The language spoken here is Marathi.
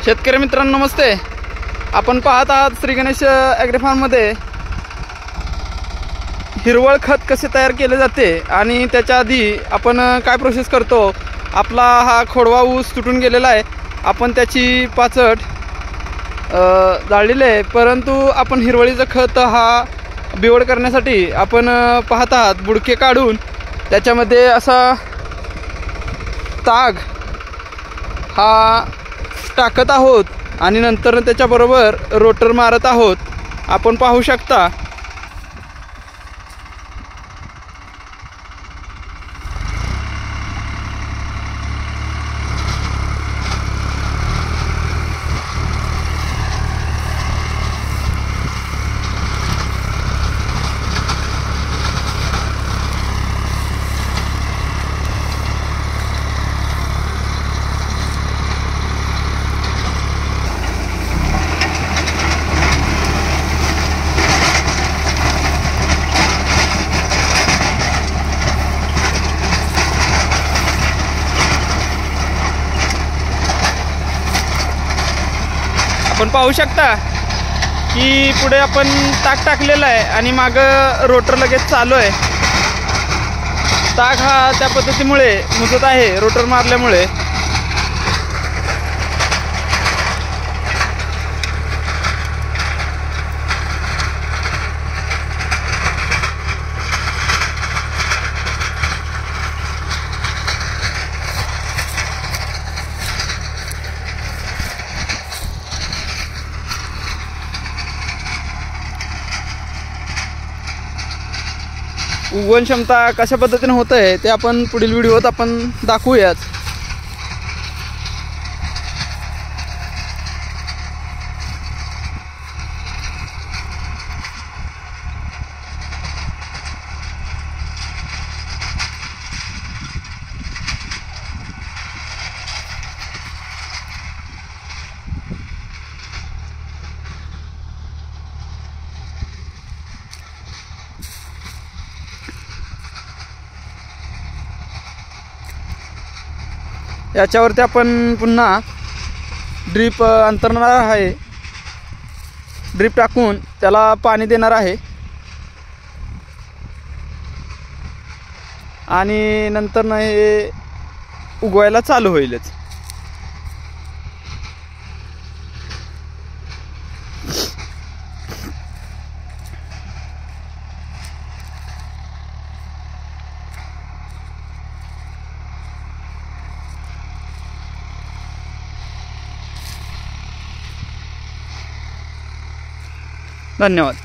शेतकरी मित्रांनो नमस्ते। आपण पाहत आहात श्री गणेश ॲग्री फार्ममध्ये हिरवळ खत कसे तयार केले जाते आणि त्याच्या आधी आपण काय प्रोसेस करतो। आपला हा खोडवा ऊस तुटून गेलेला आहे, आपण त्याची पाचट जाळलेली आहे, परंतु आपण हिरवळीचं खत हा बिवड करण्यासाठी आपण पाहत आहात बुडके काढून त्याच्यामध्ये असा ताग हा टाकत आहोत आणि नंतर त्याच्याबरोबर रोटर मारत आहोत। आपण पाहू शकता आपण पाहू शकता की पुढे आपण ताक टाकलेला आहे आणि मागं रोटर लगेच चालू आहे। ताक हा त्या पद्धतीमुळे मुजत आहे रोटर मारल्यामुळे। उगवण क्षमता कशा पद्धतीने होत आहे ते आपण पुढील व्हिडिओत आपण दाखवूयात। याच्यावरती आपण पुन्हा ड्रीप अंतरणार आहे, ड्रीप टाकून त्याला पाणी देणार आहे आणि नंतर हे उगवायला चालू होईलच। धन्यवाद।